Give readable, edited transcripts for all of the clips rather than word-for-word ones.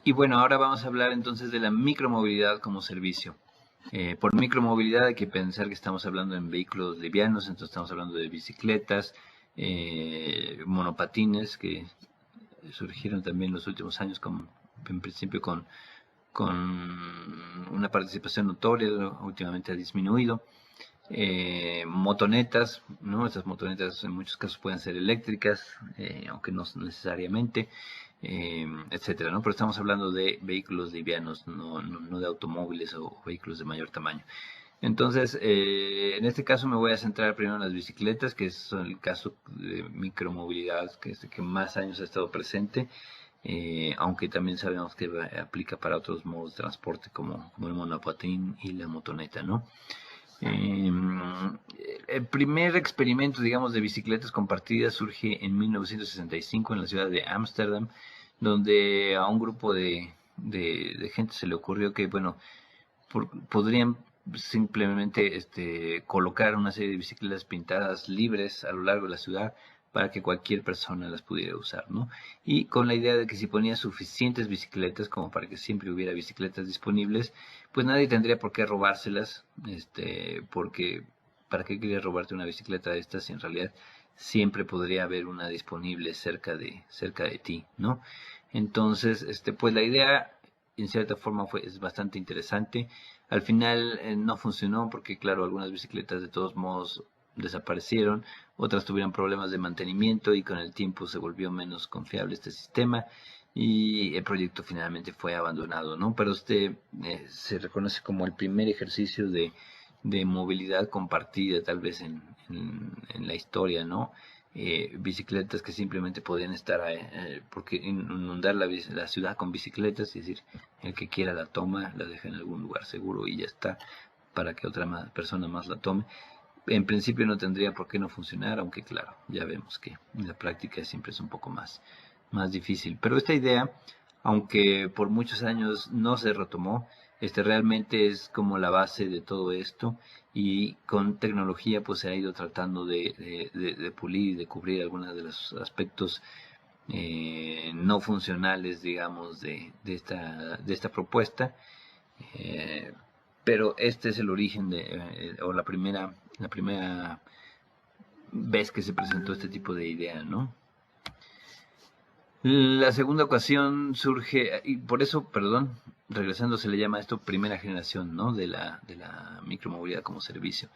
Y bueno, ahora vamos a hablar entonces de la micromovilidad como servicio. Por micromovilidad hay que pensar que estamos hablando en vehículos livianos, entonces estamos hablando de bicicletas, monopatines que surgieron también en los últimos años, en principio con una participación notoria, últimamente ha disminuido. Motonetas, ¿no? Estas motonetas en muchos casos pueden ser eléctricas, aunque no necesariamente, etcétera, ¿no? Pero estamos hablando de vehículos livianos, no de automóviles o vehículos de mayor tamaño. Entonces, en este caso me voy a centrar primero en las bicicletas, que es el caso de micromovilidad que es el que más años ha estado presente, aunque también sabemos que aplica para otros modos de transporte como el monopatín y la motoneta, ¿no? Eh, el primer experimento, digamos, de bicicletas compartidas surge en 1965 en la ciudad de Ámsterdam, donde a un grupo de gente se le ocurrió que, bueno, podrían simplemente colocar una serie de bicicletas pintadas libres a lo largo de la ciudad para que cualquier persona las pudiera usar, ¿no? Y con la idea de que si ponía suficientes bicicletas como para que siempre hubiera bicicletas disponibles, pues nadie tendría por qué robárselas, porque ¿para qué quería robarte una bicicleta de estas si en realidad siempre podría haber una disponible cerca de ti, ¿no? Entonces, pues la idea en cierta forma es bastante interesante. Al final no funcionó porque, claro, algunas bicicletas de todos modos desaparecieron, otras tuvieron problemas de mantenimiento y con el tiempo se volvió menos confiable este sistema y el proyecto finalmente fue abandonado, ¿no? Pero se reconoce como el primer ejercicio de movilidad compartida tal vez en la historia, ¿no? Bicicletas que simplemente podían estar, porque inundar la ciudad con bicicletas, es decir, el que quiera la toma, la deja en algún lugar seguro y ya está, para que otra persona más la tome. En principio no tendría por qué no funcionar, aunque claro, ya vemos que en la práctica siempre es un poco más difícil. Pero esta idea, aunque por muchos años no se retomó, realmente es como la base de todo esto y con tecnología pues se ha ido tratando de pulir y de cubrir algunos de los aspectos no funcionales, digamos, de esta propuesta. Eh, pero este es el origen o la primera vez que se presentó este tipo de idea, ¿no? La segunda ocasión surge, y por eso, perdón, regresando se le llama esto primera generación, ¿no? De la micromovilidad como servicio.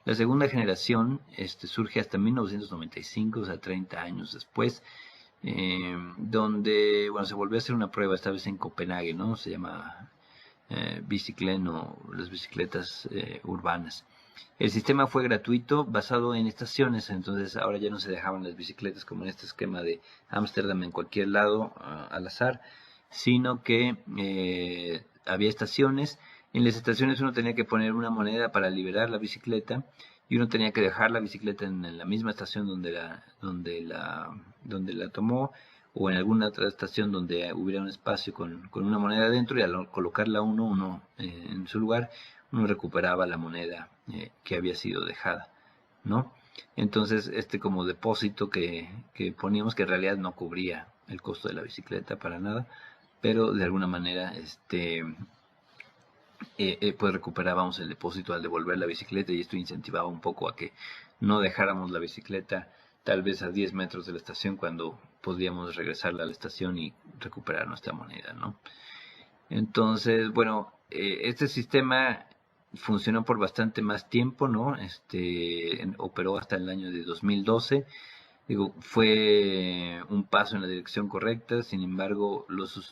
La segunda generación surge hasta 1995, o sea, 30 años después, donde, bueno, se volvió a hacer una prueba, esta vez en Copenhague, ¿no? Se llama Biciclen o las bicicletas urbanas. El sistema fue gratuito, basado en estaciones, entonces ahora ya no se dejaban las bicicletas como en este esquema de Ámsterdam en cualquier lado al azar, sino que había estaciones. En las estaciones uno tenía que poner una moneda para liberar la bicicleta y uno tenía que dejar la bicicleta en la misma estación donde la tomó o en alguna otra estación donde hubiera un espacio con una moneda dentro y al colocarla uno en su lugar, uno recuperaba la moneda que había sido dejada, ¿no? Entonces, como depósito que poníamos, que en realidad no cubría el costo de la bicicleta para nada, pero de alguna manera, pues recuperábamos el depósito al devolver la bicicleta y esto incentivaba un poco a que no dejáramos la bicicleta tal vez a 10 metros de la estación cuando podíamos regresarla a la estación y recuperar nuestra moneda, ¿no? Entonces, bueno, este sistema funcionó por bastante más tiempo, ¿no? Operó hasta el año de 2012. Digo, fue un paso en la dirección correcta, sin embargo,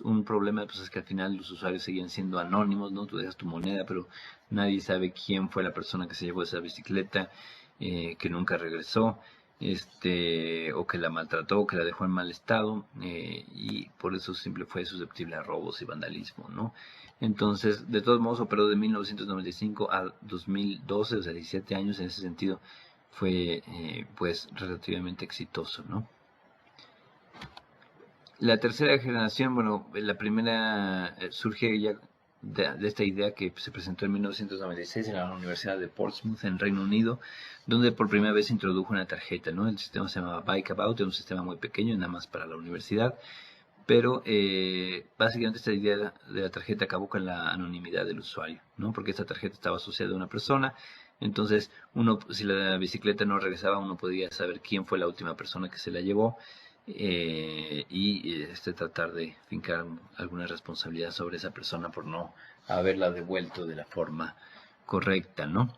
un problema pues, es que al final los usuarios seguían siendo anónimos, ¿no? Tú dejas tu moneda, pero nadie sabe quién fue la persona que se llevó esa bicicleta, que nunca regresó, o que la maltrató, o que la dejó en mal estado, y por eso siempre fue susceptible a robos y vandalismo, ¿no? Entonces, de todos modos, operó de 1995 a 2012, o sea, 17 años en ese sentido fue pues relativamente exitoso, ¿no? La tercera generación, bueno, la primera surge ya de esta idea que se presentó en 1996 en la Universidad de Portsmouth en Reino Unido, donde por primera vez se introdujo una tarjeta, ¿no? El sistema se llamaba Bike About, era un sistema muy pequeño, nada más para la universidad, pero básicamente esta idea de la tarjeta acabó con la anonimidad del usuario, ¿no? Porque esta tarjeta estaba asociada a una persona, entonces uno, si la bicicleta no regresaba, uno podía saber quién fue la última persona que se la llevó y tratar de fincar alguna responsabilidad sobre esa persona por no haberla devuelto de la forma correcta, ¿no?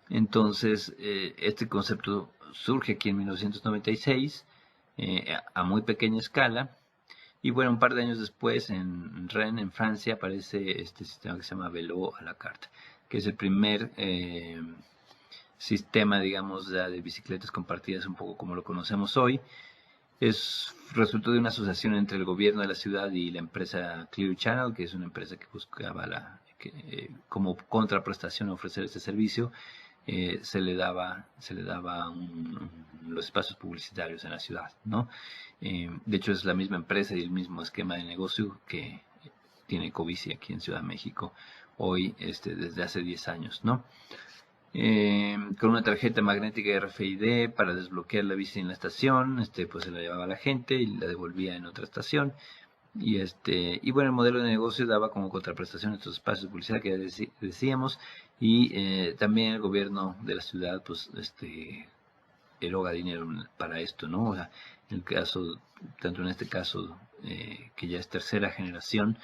Entonces, este concepto surge aquí en 1996 a muy pequeña escala. Y bueno, un par de años después, en Rennes, en Francia, aparece este sistema que se llama Vélo à la carte, que es el primer sistema, digamos, de bicicletas compartidas, un poco como lo conocemos hoy. Resultó de una asociación entre el gobierno de la ciudad y la empresa Clear Channel, que es una empresa que buscaba como contraprestación a ofrecer este servicio. Se le daba los espacios publicitarios en la ciudad, ¿no? De hecho, es la misma empresa y el mismo esquema de negocio que tiene Covici aquí en Ciudad de México hoy, desde hace 10 años, ¿no? Con una tarjeta magnética RFID para desbloquear la bici en la estación, pues se la llevaba a la gente y la devolvía en otra estación. Y bueno, el modelo de negocio daba como contraprestación estos espacios de publicidad que ya decíamos, y también el gobierno de la ciudad, pues, eroga dinero para esto, ¿no? O sea, tanto en este caso, que ya es tercera generación,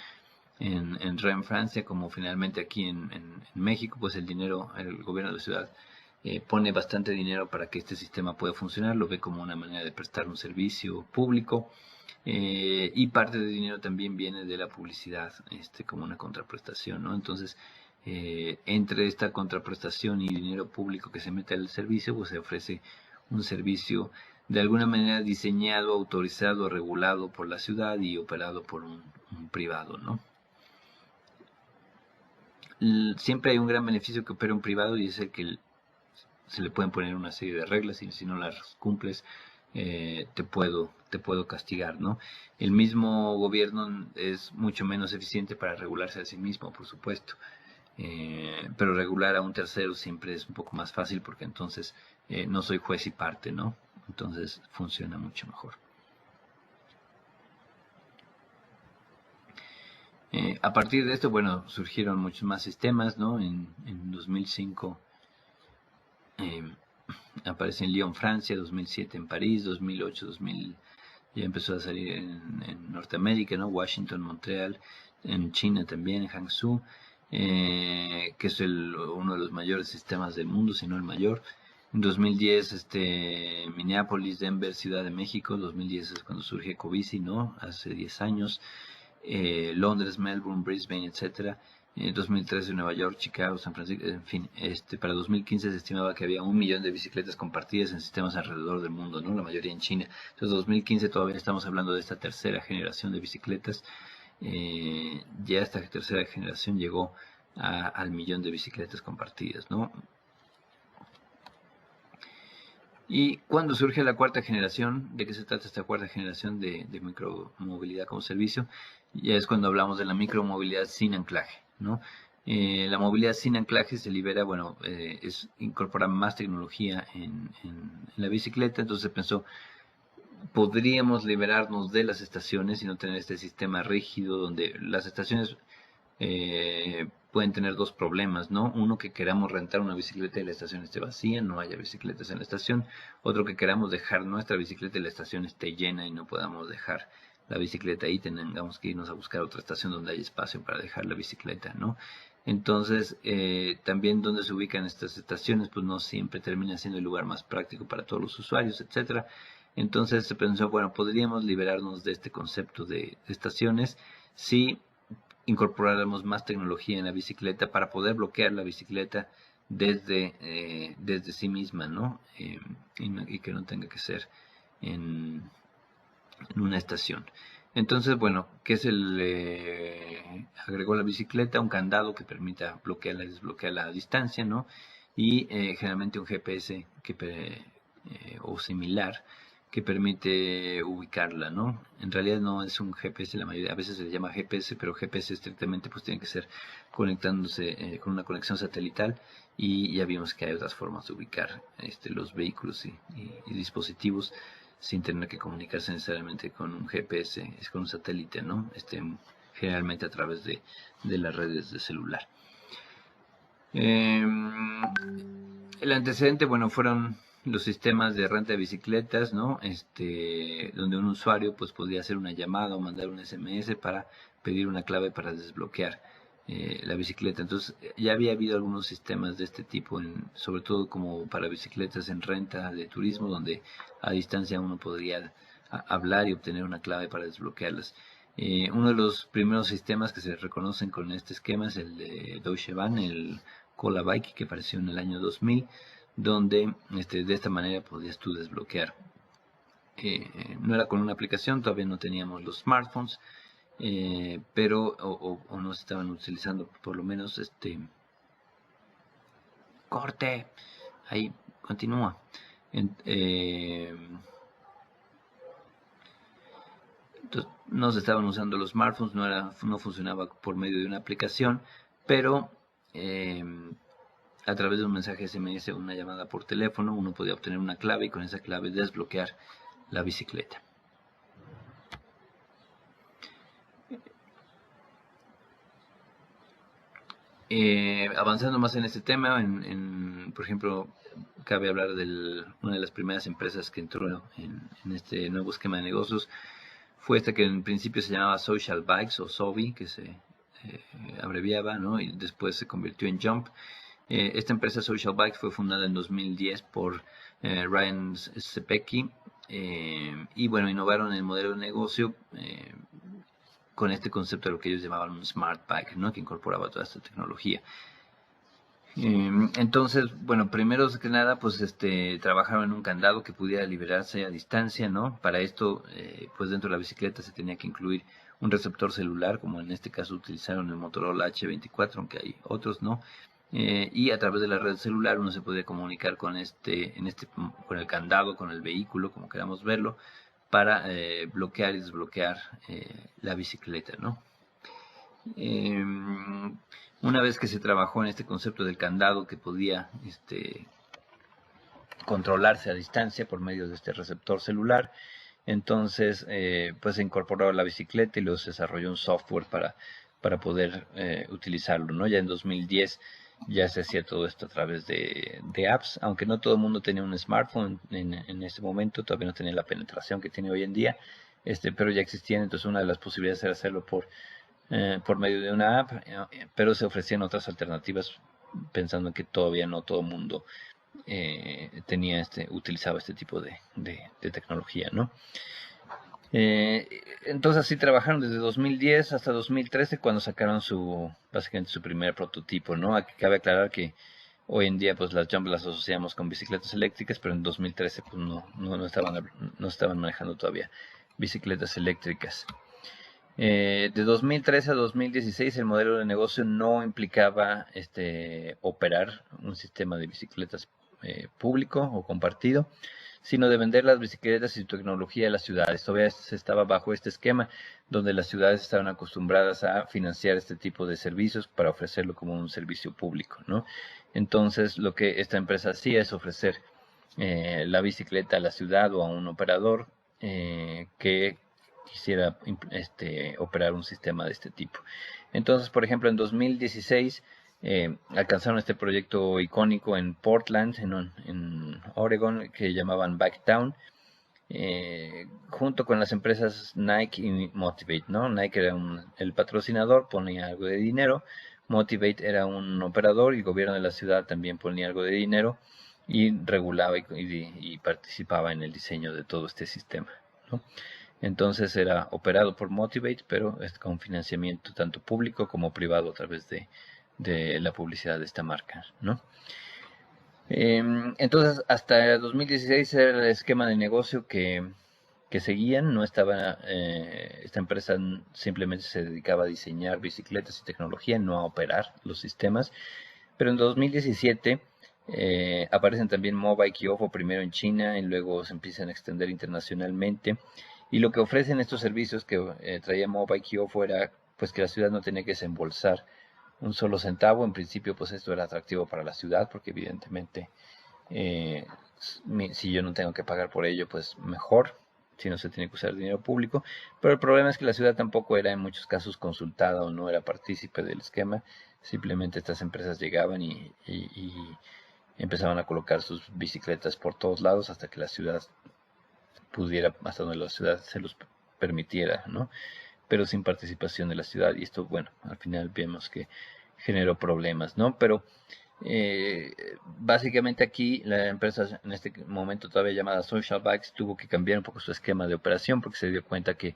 en Rennes, Francia, como finalmente aquí en México, pues el gobierno de la ciudad pone bastante dinero para que este sistema pueda funcionar, lo ve como una manera de prestar un servicio público, y parte del dinero también viene de la publicidad, como una contraprestación, ¿no? Entonces, entre esta contraprestación y dinero público que se mete al servicio, pues se ofrece un servicio de alguna manera diseñado, autorizado, regulado por la ciudad y operado por un privado, ¿no? Siempre hay un gran beneficio que opera un privado y es el que se le pueden poner una serie de reglas y si no las cumples te puedo castigar, ¿no? El mismo gobierno es mucho menos eficiente para regularse a sí mismo, por supuesto, pero regular a un tercero siempre es un poco más fácil porque entonces no soy juez y parte, ¿no? Entonces funciona mucho mejor. A partir de esto, bueno, surgieron muchos más sistemas, ¿no? En 2005 aparece en Lyon, Francia, 2007 en París, 2008, 2000 ya empezó a salir en Norteamérica, ¿no? Washington, Montreal, en China también, en Hangzhou, que es uno de los mayores sistemas del mundo, si no el mayor. En 2010, Minneapolis, Denver, Ciudad de México. 2010 es cuando surge Covici, ¿no? Hace 10 años. Londres, Melbourne, Brisbane, etcétera. 2013 Nueva York, Chicago, San Francisco, en fin, para 2015 se estimaba que había 1 millón de bicicletas compartidas en sistemas alrededor del mundo, ¿no? La mayoría en China. Entonces, 2015 todavía estamos hablando de esta tercera generación de bicicletas. Ya esta tercera generación llegó al 1 millón de bicicletas compartidas, ¿no? Y cuando surge la cuarta generación, ¿de qué se trata esta cuarta generación de micromovilidad como servicio? Ya es cuando hablamos de la micromovilidad sin anclaje, ¿no? La movilidad sin anclaje se libera, bueno, es incorporar más tecnología en la bicicleta, entonces se pensó, podríamos liberarnos de las estaciones y no tener este sistema rígido donde las estaciones pueden tener dos problemas, ¿no? Uno, que queramos rentar una bicicleta y la estación esté vacía, no haya bicicletas en la estación. Otro, que queramos dejar nuestra bicicleta y la estación esté llena y no podamos dejar la bicicleta ahí, tengamos que irnos a buscar otra estación donde haya espacio para dejar la bicicleta, ¿no? Entonces, también donde se ubican estas estaciones, pues no siempre termina siendo el lugar más práctico para todos los usuarios, etcétera. Entonces se pensó, bueno, podríamos liberarnos de este concepto de estaciones si incorporáramos más tecnología en la bicicleta para poder bloquear la bicicleta desde sí misma, ¿no? Y que no tenga que ser en una estación. Entonces, bueno, ¿qué se le agregó a la bicicleta? Un candado que permita bloquearla y desbloquearla a distancia, ¿no? Y generalmente un GPS o similar que permite ubicarla, ¿no? En realidad no es un GPS, la mayoría, a veces se le llama GPS, pero GPS estrictamente pues tiene que ser conectándose con una conexión satelital, y ya vimos que hay otras formas de ubicar los vehículos y dispositivos sin tener que comunicarse necesariamente con un GPS, es con un satélite, ¿no? Generalmente a través de las redes de celular. El antecedente, bueno, fueron los sistemas de renta de bicicletas, ¿no? Donde un usuario pues podía hacer una llamada o mandar un SMS para pedir una clave para desbloquear la bicicleta. Entonces ya había habido algunos sistemas de este tipo, sobre todo como para bicicletas en renta de turismo, donde a distancia uno podría hablar y obtener una clave para desbloquearlas. Uno de los primeros sistemas que se reconocen con este esquema es el de Deutsche Bahn, el Cola Bike, que apareció en el año 2000, donde de esta manera podías tú desbloquear. No era con una aplicación, todavía no teníamos los smartphones, pero o no se estaban utilizando, por lo menos corte, ahí continúa. Entonces, no se estaban usando los smartphones, no funcionaba por medio de una aplicación, pero a través de un mensaje SMS o una llamada por teléfono uno podía obtener una clave y con esa clave desbloquear la bicicleta. Avanzando más en este tema, por ejemplo, cabe hablar de una de las primeras empresas que entró en este nuevo esquema de negocios. Fue esta que en principio se llamaba Social Bikes o SOBI, que se abreviaba, ¿no? Y después se convirtió en Jump. Esta empresa Social Bikes fue fundada en 2010 por Ryan Sepecki y bueno, innovaron el modelo de negocio con este concepto de lo que ellos llamaban un Smart Bike, ¿no? Que incorporaba toda esta tecnología. Entonces, bueno, primero que nada, pues trabajaron en un candado que pudiera liberarse a distancia, ¿no? Para esto, pues dentro de la bicicleta se tenía que incluir un receptor celular, como en este caso utilizaron el Motorola H24, aunque hay otros, ¿no? Y a través de la red celular uno se podía comunicar con con el candado, con el vehículo, como queramos verlo, para bloquear y desbloquear la bicicleta, ¿no? Una vez que se trabajó en este concepto del candado que podía controlarse a distancia por medio de este receptor celular, entonces pues se incorporó a la bicicleta y luego se desarrolló un software para poder utilizarlo, ¿no? Ya en 2010 ya se hacía todo esto a través de apps, aunque no todo el mundo tenía un smartphone en este momento, todavía no tenía la penetración que tiene hoy en día, pero ya existían, entonces una de las posibilidades era hacerlo por medio de una app, pero se ofrecían otras alternativas pensando que todavía no todo el mundo utilizaba este tipo de tecnología, ¿no? Entonces así trabajaron desde 2010 hasta 2013 cuando sacaron básicamente su primer prototipo, ¿no? Aquí cabe aclarar que hoy en día pues las Jump las asociamos con bicicletas eléctricas, pero en 2013 pues no estaban manejando todavía bicicletas eléctricas. De 2013 a 2016 el modelo de negocio no implicaba operar un sistema de bicicletas público o compartido, sino de vender las bicicletas y su tecnología a las ciudades. Todavía se estaba bajo este esquema donde las ciudades estaban acostumbradas a financiar este tipo de servicios para ofrecerlo como un servicio público, ¿no? Entonces lo que esta empresa hacía es ofrecer la bicicleta a la ciudad o a un operador que quisiera operar un sistema de este tipo. Entonces, por ejemplo, en 2016 alcanzaron este proyecto icónico en Portland, en Oregon, que llamaban Biketown, junto con las empresas Nike y Motivate, ¿no? Nike era el patrocinador, ponía algo de dinero, Motivate era un operador y el gobierno de la ciudad también ponía algo de dinero y regulaba y participaba en el diseño de todo este sistema, ¿no? Entonces era operado por Motivate, pero con financiamiento tanto público como privado a través de la publicidad de esta marca, ¿no? Entonces hasta 2016 era el esquema de negocio que seguían, no estaba, esta empresa simplemente se dedicaba a diseñar bicicletas y tecnología, no a operar los sistemas, pero en 2017 aparecen también Mobike y Ofo primero en China y luego se empiezan a extender internacionalmente. Y lo que ofrecen estos servicios que traía Mobike y Ofo era pues que la ciudad no tenía que desembolsar un solo centavo. En principio pues esto era atractivo para la ciudad porque evidentemente eh, si yo no tengo que pagar por ello, pues mejor, si no se tiene que usar dinero público. Pero el problema es que la ciudad tampoco era en muchos casos consultada o no era partícipe del esquema. Simplemente estas empresas llegaban y empezaban a colocar sus bicicletas por todos lados hasta que la ciudad pudiera, hasta donde la ciudad se los permitiera, ¿no? Pero sin participación de la ciudad. Y esto, bueno, al final vemos que generó problemas, ¿no? Pero básicamente aquí la empresa en este momento todavía llamada Social Bikes tuvo que cambiar un poco su esquema de operación porque se dio cuenta que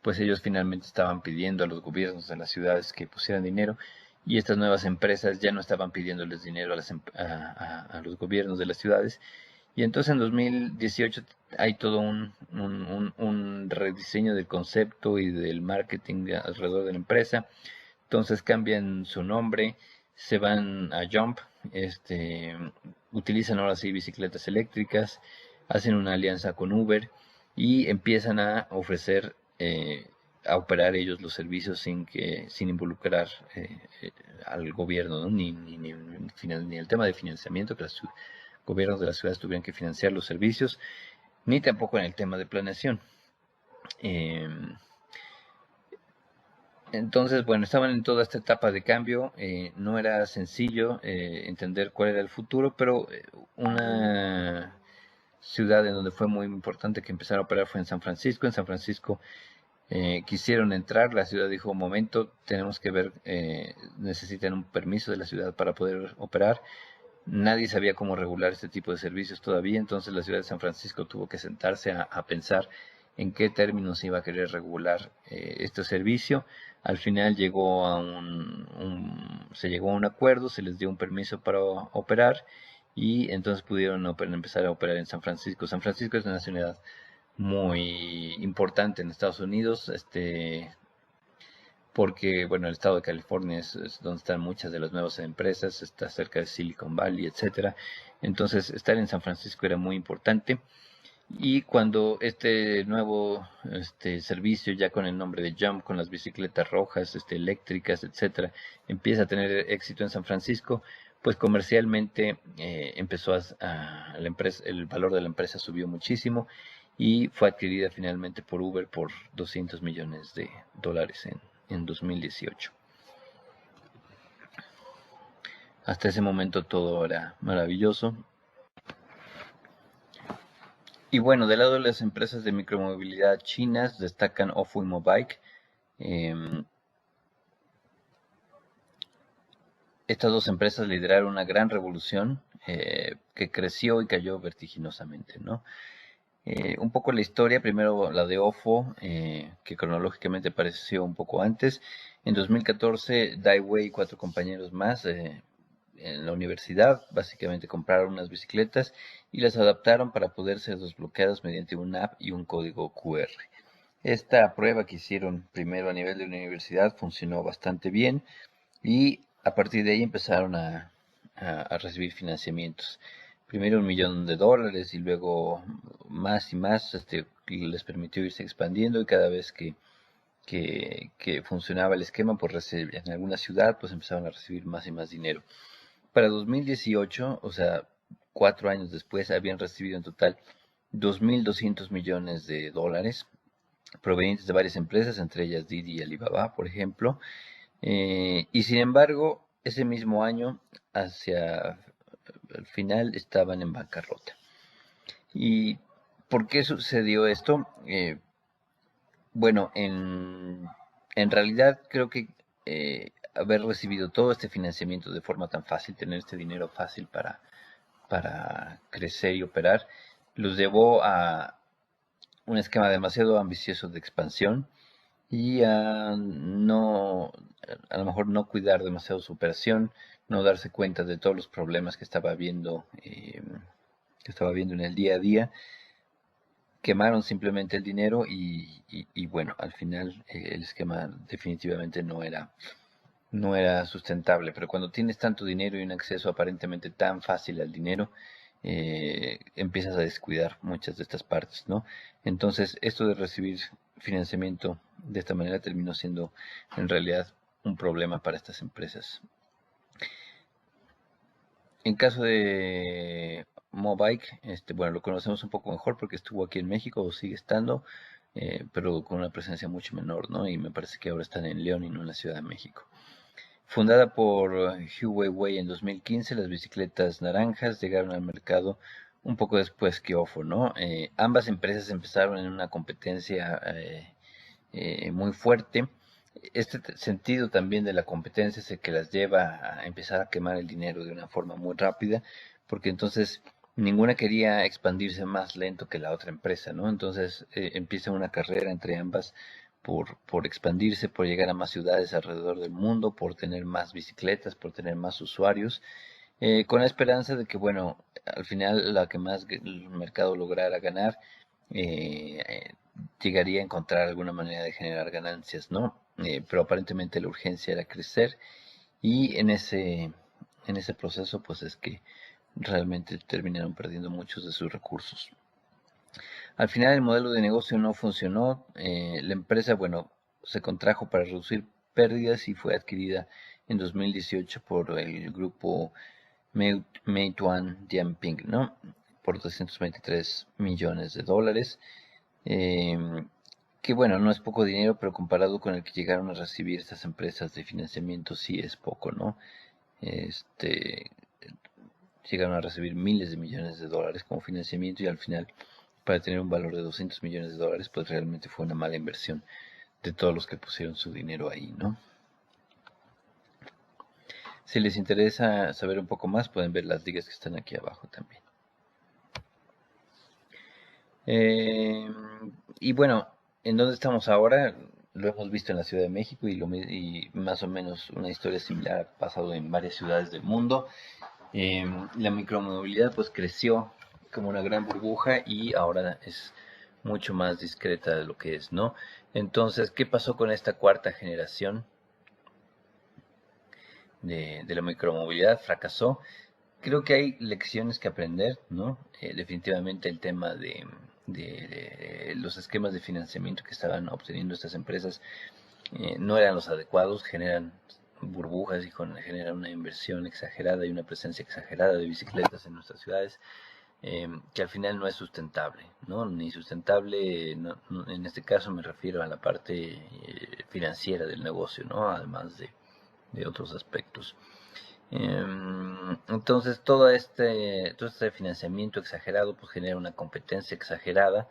pues ellos finalmente estaban pidiendo a los gobiernos de las ciudades que pusieran dinero y estas nuevas empresas ya no estaban pidiéndoles dinero a los gobiernos de las ciudades. Y entonces en 2018 hay todo un rediseño del concepto y del marketing alrededor de la empresa. Entonces cambian su nombre, se van a Jump, utilizan ahora sí bicicletas eléctricas, hacen una alianza con Uber y empiezan a ofrecer, a operar ellos los servicios sin involucrar al gobierno, ¿no? Ni el tema de financiamiento, que los gobiernos de las ciudades tuvieran que financiar los servicios, ni tampoco en el tema de planeación. Eh, entonces, bueno, estaban en toda esta etapa de cambio, no era sencillo entender cuál era el futuro, pero una ciudad en donde fue muy importante que empezara a operar fue en San Francisco. En San Francisco quisieron entrar, la ciudad dijo, un momento, tenemos que ver, necesitan un permiso de la ciudad para poder operar. Nadie sabía cómo regular este tipo de servicios todavía, entonces la ciudad de San Francisco tuvo que sentarse a pensar en qué términos iba a querer regular este servicio. Al final se llegó a un acuerdo, se les dio un permiso para operar y entonces pudieron empezar a operar en San Francisco. San Francisco es una ciudad muy importante en Estados Unidos, porque, bueno, el estado de California es donde están muchas de las nuevas empresas, está cerca de Silicon Valley, etcétera. Entonces, estar en San Francisco era muy importante. Y cuando este nuevo servicio, ya con el nombre de Jump, con las bicicletas rojas, eléctricas, etcétera, empieza a tener éxito en San Francisco, pues comercialmente la empresa, el valor de la empresa subió muchísimo y fue adquirida finalmente por Uber por $200 millones en 2018. Hasta ese momento todo era maravilloso. Y bueno, del lado de las empresas de micromovilidad chinas destacan Ofo y Mobike. Estas dos empresas lideraron una gran revolución que creció y cayó vertiginosamente, ¿no? Un poco la historia, primero la de Ofo, que cronológicamente apareció un poco antes. En 2014, Daiwei y 4 compañeros más en la universidad básicamente compraron unas bicicletas y las adaptaron para poder ser desbloqueadas mediante una app y un código QR. Esta prueba que hicieron primero a nivel de la universidad funcionó bastante bien y a partir de ahí empezaron a recibir financiamientos. Primero $1 millón y luego más y más, les permitió irse expandiendo y cada vez que funcionaba el esquema, pues en alguna ciudad, pues empezaron a recibir más y más dinero. Para 2018, o sea, 4 años después, habían recibido en total $2.200 millones provenientes de varias empresas, entre ellas Didi y Alibaba, por ejemplo. Y sin embargo, ese mismo año, hacia el final, estaban en bancarrota. ¿Y por qué sucedió esto? Bueno, en realidad creo que haber recibido todo este financiamiento de forma tan fácil, tener este dinero fácil para crecer y operar, los llevó a un esquema demasiado ambicioso de expansión y a a lo mejor no cuidar demasiado su operación, no darse cuenta de todos los problemas que estaba viendo en el día a día. Quemaron simplemente el dinero y bueno, al final el esquema definitivamente no era sustentable. Pero cuando tienes tanto dinero y un acceso aparentemente tan fácil al dinero, empiezas a descuidar muchas de estas partes, ¿no? Entonces, esto de recibir financiamiento de esta manera terminó siendo en realidad un problema para estas empresas. En caso de Mobike, bueno, lo conocemos un poco mejor porque estuvo aquí en México o sigue estando, pero con una presencia mucho menor, ¿no? Y me parece que ahora están en León y no en la Ciudad de México. Fundada por Hugh Weiwei en 2015, las bicicletas naranjas llegaron al mercado un poco después que Ofo, ¿no? Ambas empresas empezaron en una competencia muy fuerte. Este sentido también de la competencia es el que las lleva a empezar a quemar el dinero de una forma muy rápida, porque entonces ninguna quería expandirse más lento que la otra empresa, ¿no? Entonces empieza una carrera entre ambas por expandirse, por llegar a más ciudades alrededor del mundo, por tener más bicicletas, por tener más usuarios, con la esperanza de que, bueno, al final la que más el mercado lograra ganar, eh, llegaría a encontrar alguna manera de generar ganancias, ¿no? Pero aparentemente la urgencia era crecer y en ese proceso pues es que realmente terminaron perdiendo muchos de sus recursos. Al final el modelo de negocio no funcionó, la empresa, bueno, se contrajo para reducir pérdidas y fue adquirida en 2018 por el grupo Meituan Dianping, ¿no? Por 223 millones de dólares. eh, que bueno, no es poco dinero, pero comparado con el que llegaron a recibir estas empresas de financiamiento, sí es poco, ¿no? Este, Llegaron a recibir miles de millones de dólares como financiamiento y al final, para tener un valor de 200 millones de dólares, pues realmente fue una mala inversión de todos los que pusieron su dinero ahí, ¿no? Si les interesa saber un poco más, pueden ver las ligas que están aquí abajo también. Eh, y bueno, ¿en dónde estamos ahora? Lo hemos visto en la Ciudad de México y más o menos una historia similar ha pasado en varias ciudades del mundo. La micromovilidad pues creció como una gran burbuja y ahora es mucho más discreta de lo que es, ¿no? Entonces, ¿qué pasó con esta cuarta generación de la micromovilidad? Fracasó. Creo que hay lecciones que aprender, ¿no? Definitivamente el tema de los esquemas de financiamiento que estaban obteniendo estas empresas no eran los adecuados, generan burbujas y generan una inversión exagerada y una presencia exagerada de bicicletas en nuestras ciudades, que al final no es sustentable, ¿no? Ni sustentable, en este caso me refiero a la parte financiera del negocio, ¿no? Además de otros aspectos. Entonces todo este financiamiento exagerado pues genera una competencia exagerada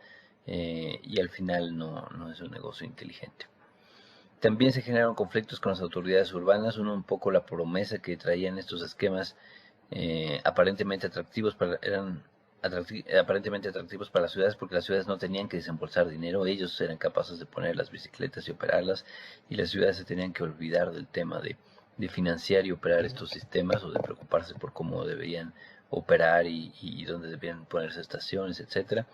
y al final no es un negocio inteligente. También se generaron conflictos con las autoridades urbanas, uno un poco la promesa que traían estos esquemas aparentemente atractivos eran aparentemente atractivos para las ciudades porque las ciudades no tenían que desembolsar dinero, ellos eran capaces de poner las bicicletas y operarlas y las ciudades se tenían que olvidar del tema de financiar y operar estos sistemas o de preocuparse por cómo deberían operar y dónde debían ponerse estaciones, etcétera.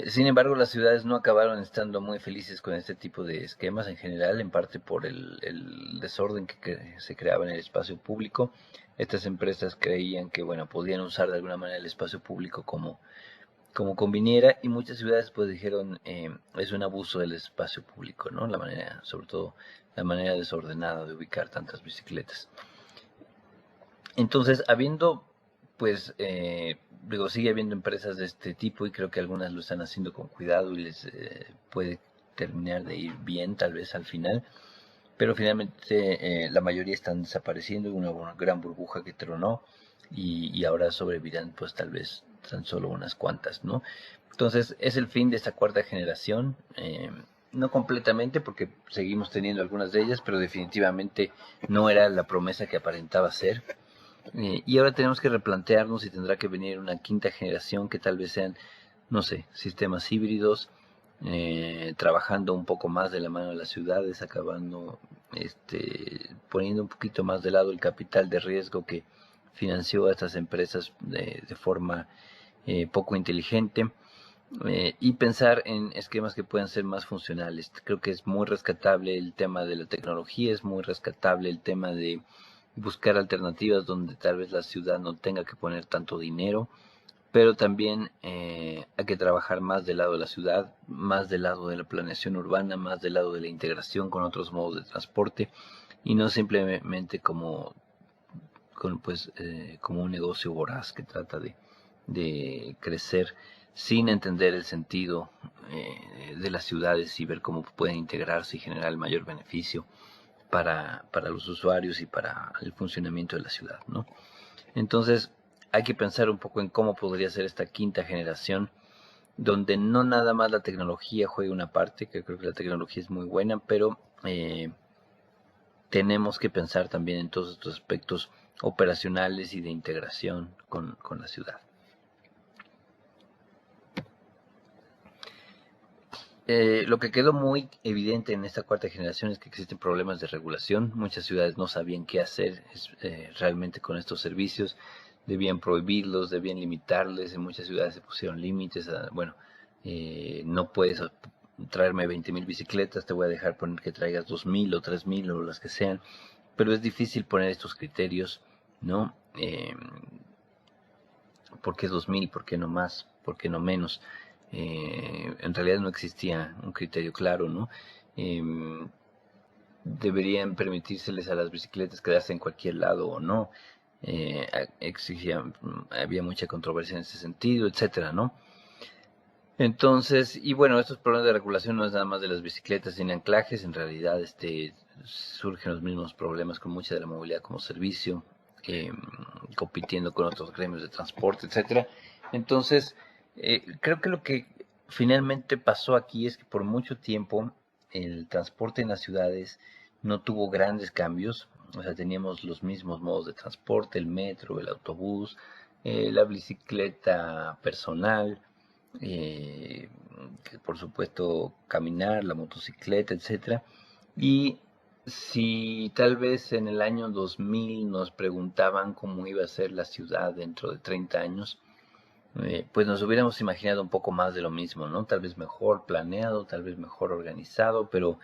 Sin embargo, las ciudades no acabaron estando muy felices con este tipo de esquemas en general, en parte por el desorden que se creaba en el espacio público. Estas empresas creían que, bueno, podían usar de alguna manera el espacio público como conviniera y muchas ciudades pues dijeron es un abuso del espacio público, ¿no? La manera, sobre todo la manera desordenada de ubicar tantas bicicletas. Entonces, habiendo, pues, digo, sigue habiendo empresas de este tipo y creo que algunas lo están haciendo con cuidado y les puede terminar de ir bien, tal vez al final, pero finalmente la mayoría están desapareciendo, una gran burbuja que tronó y ahora sobrevivirán, pues, tal vez tan solo unas cuantas, ¿no? Entonces, es el fin de esta cuarta generación. No completamente porque seguimos teniendo algunas de ellas, pero definitivamente no era la promesa que aparentaba ser. Y ahora tenemos que replantearnos si tendrá que venir una quinta generación que tal vez sean, no sé, sistemas híbridos, trabajando un poco más de la mano de las ciudades, acabando poniendo un poquito más de lado el capital de riesgo que financió a estas empresas de forma poco inteligente. Y pensar en esquemas que puedan ser más funcionales. Creo que es muy rescatable el tema de la tecnología, es muy rescatable el tema de buscar alternativas donde tal vez la ciudad no tenga que poner tanto dinero, pero también hay que trabajar más del lado de la ciudad, más del lado de la planeación urbana, más del lado de la integración con otros modos de transporte y no simplemente como como un negocio voraz que trata de crecer sin entender el sentido de las ciudades y ver cómo pueden integrarse y generar el mayor beneficio para los usuarios y para el funcionamiento de la ciudad, ¿no? Entonces, hay que pensar un poco en cómo podría ser esta quinta generación, donde no nada más la tecnología juegue una parte, que creo que la tecnología es muy buena, pero tenemos que pensar también en todos estos aspectos operacionales y de integración con la ciudad. Lo que quedó muy evidente en esta cuarta generación es que existen problemas de regulación. Muchas ciudades no sabían qué hacer realmente con estos servicios. Debían prohibirlos, debían limitarles. En muchas ciudades se pusieron límites. No puedes traerme 20.000 bicicletas, te voy a dejar poner que traigas 2.000 o 3.000 o las que sean. Pero es difícil poner estos criterios, ¿no? ¿Por qué 2.000? ¿Por qué no más? ¿Por qué no menos? En realidad no existía un criterio claro, ¿no? Eh, Deberían permitírseles a las bicicletas quedarse en cualquier lado o no. Había mucha controversia en ese sentido, etcétera, ¿no? Entonces, y bueno, estos problemas de regulación no es nada más de las bicicletas sin anclajes, en realidad surgen los mismos problemas con mucha de la movilidad como servicio, eh, compitiendo con otros gremios de transporte, etcétera. Entonces, creo que lo que finalmente pasó aquí es que por mucho tiempo el transporte en las ciudades no tuvo grandes cambios, o sea, teníamos los mismos modos de transporte, el metro, el autobús, la bicicleta personal, eh, que por supuesto caminar, la motocicleta, etcétera. Y si tal vez en el año 2000 nos preguntaban cómo iba a ser la ciudad dentro de 30 años, pues nos hubiéramos imaginado un poco más de lo mismo, ¿no? Tal vez mejor planeado, tal vez mejor organizado, pero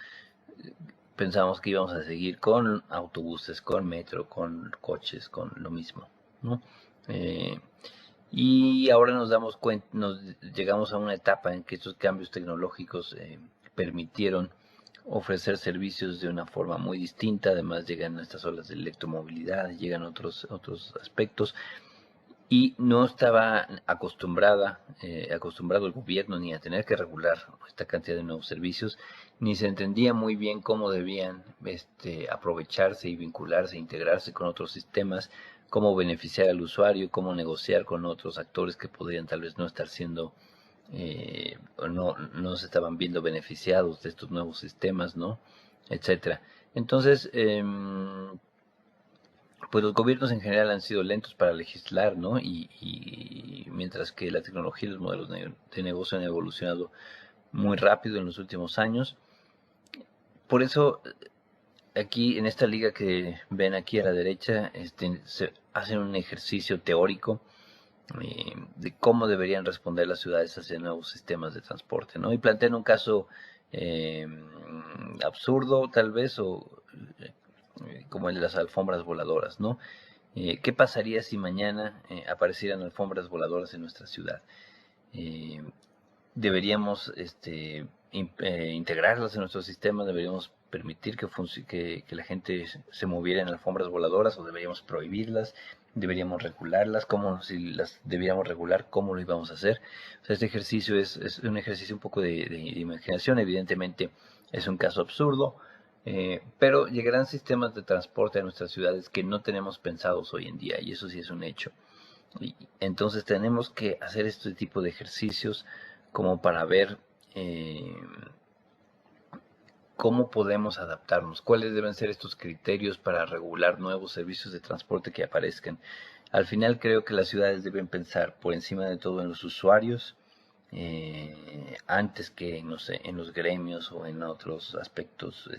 pensábamos que íbamos a seguir con autobuses, con metro, con coches, con lo mismo, ¿no? Eh, y ahora nos damos cuenta, nos llegamos a una etapa en que estos cambios tecnológicos permitieron ofrecer servicios de una forma muy distinta. Además llegan estas olas de electromovilidad, llegan otros aspectos y no estaba acostumbrado el gobierno ni a tener que regular esta cantidad de nuevos servicios, ni se entendía muy bien cómo debían aprovecharse y vincularse, integrarse con otros sistemas, cómo beneficiar al usuario, cómo negociar con otros actores que podrían tal vez no estar siendo o no se estaban viendo beneficiados de estos nuevos sistemas, ¿no? Etcétera. Entonces, pues los gobiernos en general han sido lentos para legislar, ¿no? Y mientras que la tecnología y los modelos de negocio han evolucionado muy rápido en los últimos años. Por eso, aquí en esta liga que ven aquí a la derecha, se hacen un ejercicio teórico de cómo deberían responder las ciudades hacia nuevos sistemas de transporte, ¿no? Y plantean un caso eh, absurdo, tal vez, o como el de las alfombras voladoras, ¿no? ¿Qué pasaría si mañana aparecieran alfombras voladoras en nuestra ciudad? Eh, Deberíamos integrarlas en nuestro sistema, deberíamos permitir que la gente se moviera en alfombras voladoras o deberíamos prohibirlas, deberíamos regularlas, cómo si las debiéramos regular, cómo lo íbamos a hacer. O sea, este ejercicio es un ejercicio un poco de imaginación, evidentemente es un caso absurdo, pero llegarán sistemas de transporte a nuestras ciudades que no tenemos pensados hoy en día y eso sí es un hecho. Y entonces tenemos que hacer este tipo de ejercicios como para ver cómo podemos adaptarnos, cuáles deben ser estos criterios para regular nuevos servicios de transporte que aparezcan. Al final creo que las ciudades deben pensar por encima de todo en los usuarios, antes que no sé, en los gremios o en otros aspectos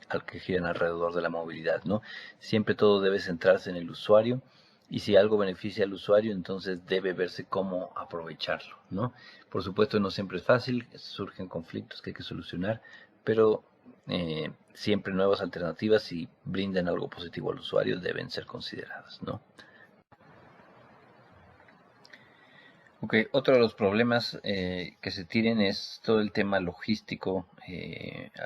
al que giran alrededor de la movilidad, ¿no? Siempre todo debe centrarse en el usuario y si algo beneficia al usuario, entonces debe verse cómo aprovecharlo, ¿no? Por supuesto, no siempre es fácil, surgen conflictos que hay que solucionar, pero siempre nuevas alternativas, si brindan algo positivo al usuario, deben ser consideradas, ¿no? Ok, otro de los problemas que se tienen es todo el tema logístico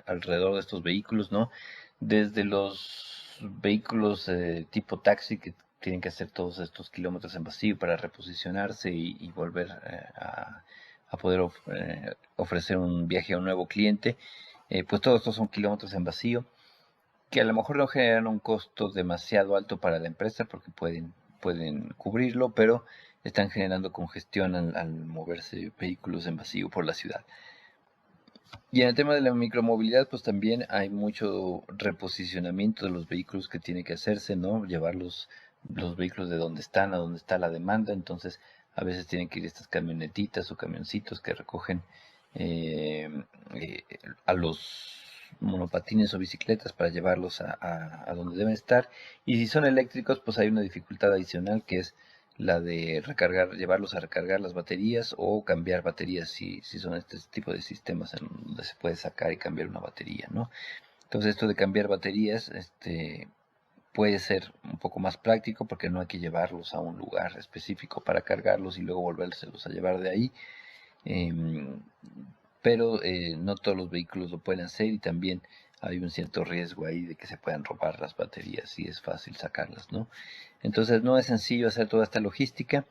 alrededor de estos vehículos, ¿no? Desde los vehículos tipo taxi que tienen que hacer todos estos kilómetros en vacío para reposicionarse y volver a poder ofrecer un viaje a un nuevo cliente, pues todos estos son kilómetros en vacío que a lo mejor no generan un costo demasiado alto para la empresa porque pueden cubrirlo, pero están generando congestión al moverse vehículos en vacío por la ciudad. Y en el tema de la micromovilidad, pues también hay mucho reposicionamiento de los vehículos que tiene que hacerse, ¿no? Llevar los vehículos de donde están a donde está la demanda. Entonces, a veces tienen que ir estas camionetitas o camioncitos que recogen eh, eh, a los monopatines o bicicletas para llevarlos a donde deben estar. Y si son eléctricos, pues hay una dificultad adicional que es la de recargar, llevarlos a recargar las baterías o cambiar baterías si son este tipo de sistemas en donde se puede sacar y cambiar una batería, ¿no? Entonces esto de cambiar baterías, puede ser un poco más práctico porque no hay que llevarlos a un lugar específico para cargarlos y luego volvérselos a llevar de ahí. Pero no todos los vehículos lo pueden hacer y también hay un cierto riesgo ahí de que se puedan robar las baterías y es fácil sacarlas, ¿no? Entonces no es sencillo hacer toda esta logística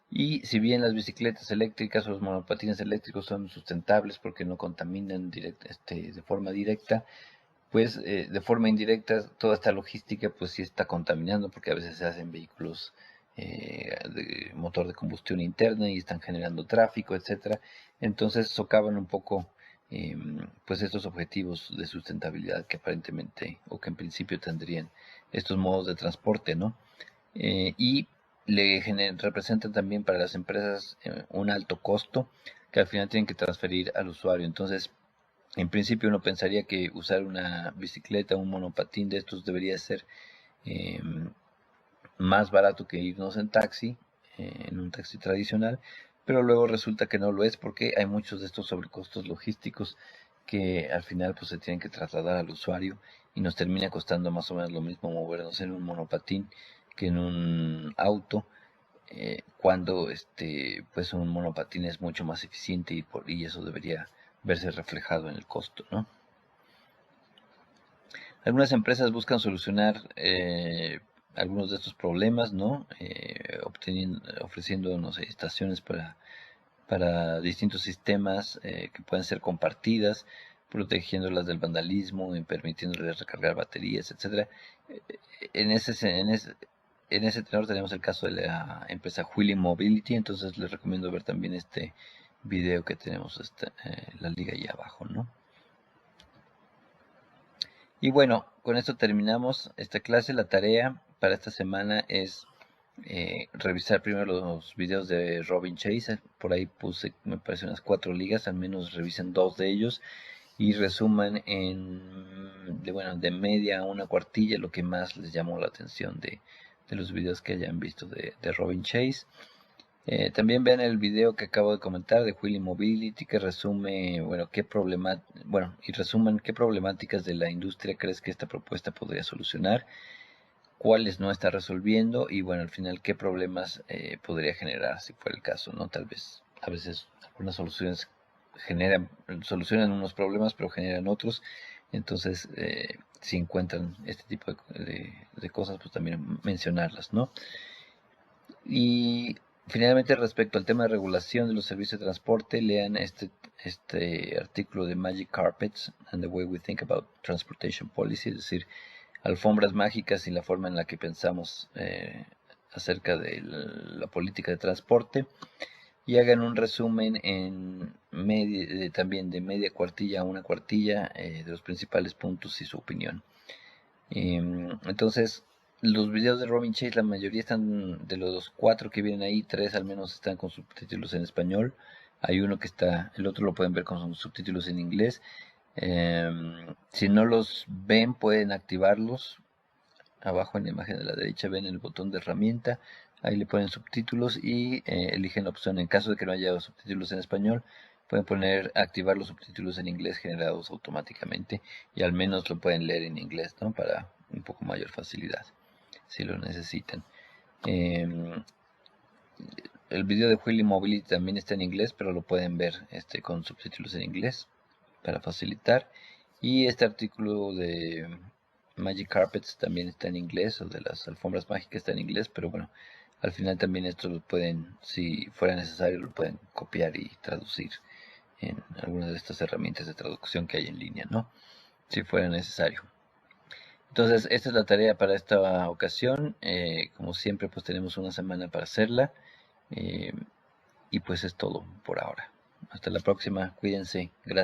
y si bien las bicicletas eléctricas o los monopatines eléctricos son sustentables porque no contaminan de forma directa, pues de forma indirecta toda esta logística pues sí está contaminando porque a veces se hacen vehículos de motor de combustión interna y están generando tráfico, etcétera. Entonces socavan un poco pues estos objetivos de sustentabilidad que aparentemente o que en principio tendrían estos modos de transporte, ¿no? Y representan también para las empresas un alto costo que al final tienen que transferir al usuario. Entonces, en principio uno pensaría que usar una bicicleta, un monopatín de estos debería ser eh, más barato que irnos en taxi, en un taxi tradicional, pero luego resulta que no lo es porque hay muchos de estos sobrecostos logísticos que al final pues se tienen que trasladar al usuario y nos termina costando más o menos lo mismo movernos en un monopatín que en un auto, cuando pues un monopatín es mucho más eficiente y eso debería verse reflejado en el costo, ¿no? Algunas empresas buscan solucionar algunos de estos problemas, ¿no? Ofreciendo, no sé, estaciones para distintos sistemas que pueden ser compartidas, protegiéndolas del vandalismo y permitiéndoles recargar baterías, etcétera. En ese tenor tenemos el caso de la empresa Wheeling Mobility, entonces les recomiendo ver también este video que tenemos la liga ahí abajo, ¿no? Y bueno, con esto terminamos esta clase. La tarea para esta semana es revisar primero los videos de Robin Chase. Por ahí puse, me parece, unas 4 ligas. Al menos revisen 2 de ellos y resuman de media a una cuartilla lo que más les llamó la atención de los videos que hayan visto de Robin Chase. También vean el video que acabo de comentar de Wheeling Mobility que resume, y resumen qué problemáticas de la industria crees que esta propuesta podría solucionar, cuáles no está resolviendo y bueno, al final qué problemas podría generar si fuera el caso, ¿no? Tal vez a veces algunas soluciones solucionan unos problemas pero generan otros, entonces si encuentran este tipo de cosas pues también mencionarlas, ¿no? Y finalmente, respecto al tema de regulación de los servicios de transporte, lean este artículo de Magic Carpets and the Way We Think About Transportation Policy, es decir, alfombras mágicas y la forma en la que pensamos acerca de la política de transporte, y hagan un resumen también de media cuartilla a una cuartilla de los principales puntos y su opinión. Entonces, los videos de Robin Chase, la mayoría están, de los 4 que vienen ahí, 3 al menos están con subtítulos en español. Hay uno el otro lo pueden ver con subtítulos en inglés. Si no los ven, pueden activarlos. Abajo en la imagen de la derecha ven el botón de herramienta. Ahí le ponen subtítulos y eligen la opción. En caso de que no haya subtítulos en español, pueden activar los subtítulos en inglés generados automáticamente y al menos lo pueden leer en inglés, ¿no? Para un poco mayor facilidad, si lo necesitan. El video de Wheeling Mobility también está en inglés, pero lo pueden ver con subtítulos en inglés para facilitar. Y este artículo Magic Carpets también está en inglés, o de las alfombras mágicas está en inglés, pero bueno, al final también esto lo pueden, si fuera necesario, lo pueden copiar y traducir en alguna de estas herramientas de traducción que hay en línea, ¿no? Si fuera necesario. Entonces, esta es la tarea para esta ocasión. Como siempre, pues tenemos una semana para hacerla. Y pues es todo por ahora. Hasta la próxima. Cuídense. Gracias.